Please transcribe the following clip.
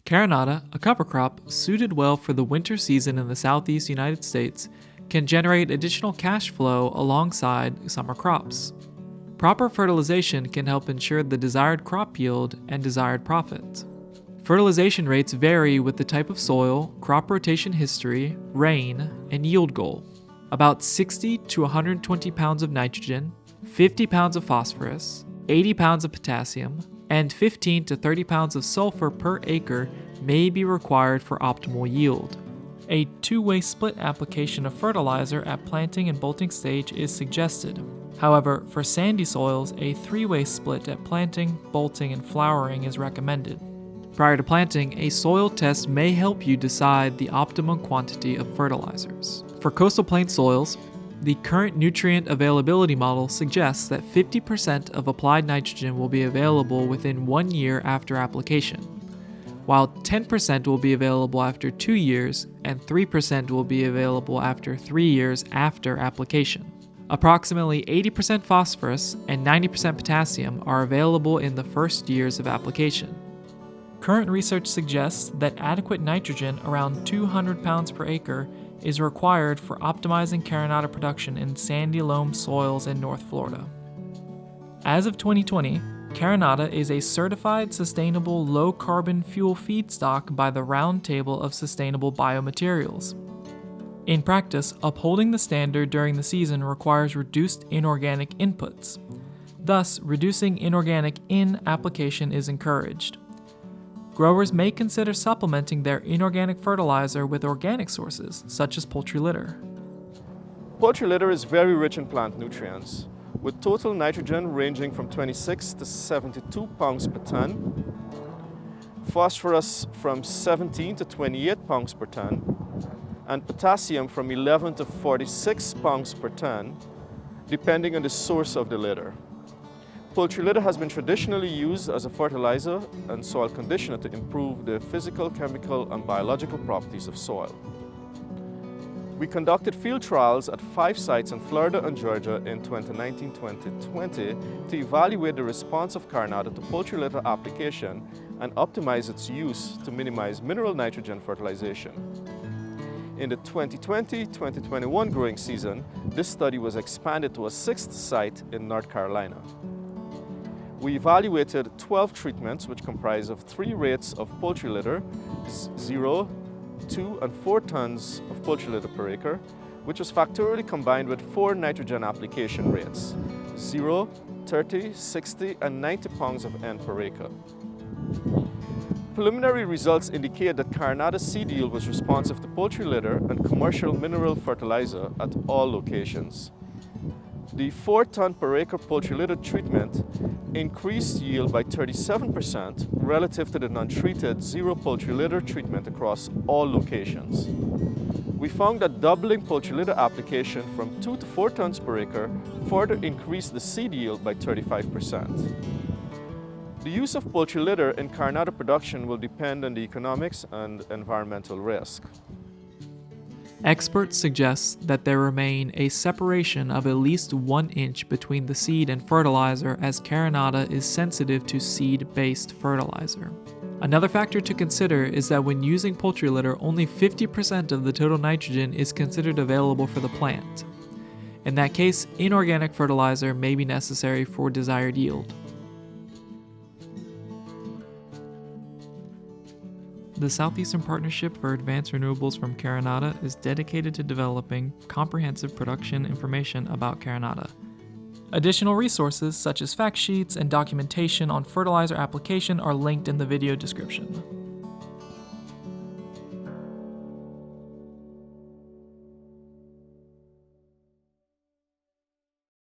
Carinata, a cover crop suited well for the winter season in the southeast United States, can generate additional cash flow alongside summer crops. Proper fertilization can help ensure the desired crop yield and desired profit. Fertilization rates vary with the type of soil, crop rotation history, rain, and yield goal. About 60 to 120 pounds of nitrogen, 50 pounds of phosphorus, 80 pounds of potassium, and 15 to 30 pounds of sulfur per acre may be required for optimal yield. A two-way split application of fertilizer at planting and bolting stage is suggested. However, for sandy soils, a three-way split at planting, bolting, and flowering is recommended. Prior to planting, a soil test may help you decide the optimum quantity of fertilizers. For coastal plain soils, the current nutrient availability model suggests that 50% of applied nitrogen will be available within 1 year after application, while 10% will be available after 2 years and 3% will be available after 3 years after application. Approximately 80% phosphorus and 90% potassium are available in the first years of application. Current research suggests that adequate nitrogen, around 200 pounds per acre, is required for optimizing Carinata production in sandy loam soils in North Florida. As of 2020, Carinata is a certified sustainable low-carbon fuel feedstock by the Round Table of Sustainable Biomaterials. In practice, upholding the standard during the season requires reduced inorganic inputs. Thus, reducing inorganic in application is encouraged. Growers may consider supplementing their inorganic fertilizer with organic sources, such as poultry litter. Poultry litter is very rich in plant nutrients, with total nitrogen ranging from 26 to 72 pounds per ton, phosphorus from 17 to 28 pounds per ton, and potassium from 11 to 46 pounds per ton, depending on the source of the litter. Poultry litter has been traditionally used as a fertilizer and soil conditioner to improve the physical, chemical, and biological properties of soil. We conducted field trials at 5 sites in Florida and Georgia in 2019-2020 to evaluate the response of Carinata to poultry litter application and optimize its use to minimize mineral nitrogen fertilization. In the 2020-2021 growing season, this study was expanded to a 6th site in North Carolina. We evaluated 12 treatments which comprise of 3 rates of poultry litter, 0, 2, and 4 tons of poultry litter per acre, which was factorially combined with 4 nitrogen application rates, 0, 30, 60, and 90 pounds of N per acre. Preliminary results indicate that Carinata seed yield was responsive to poultry litter and commercial mineral fertilizer at all locations. The 4-ton per acre poultry litter treatment increased yield by 37% relative to the non-treated 0 poultry litter treatment across all locations. We found that doubling poultry litter application from 2 to 4 tons per acre further increased the seed yield by 35%. The use of poultry litter in Carinata production will depend on the economics and environmental risk. Experts suggest that there remain a separation of at least 1 inch between the seed and fertilizer, as Carinata is sensitive to seed-based fertilizer. Another factor to consider is that when using poultry litter, only 50% of the total nitrogen is considered available for the plant. In that case, inorganic fertilizer may be necessary for desired yield. The Southeastern Partnership for Advanced Renewables from Carinata is dedicated to developing comprehensive production information about Carinata. Additional resources such as fact sheets and documentation on fertilizer application are linked in the video description.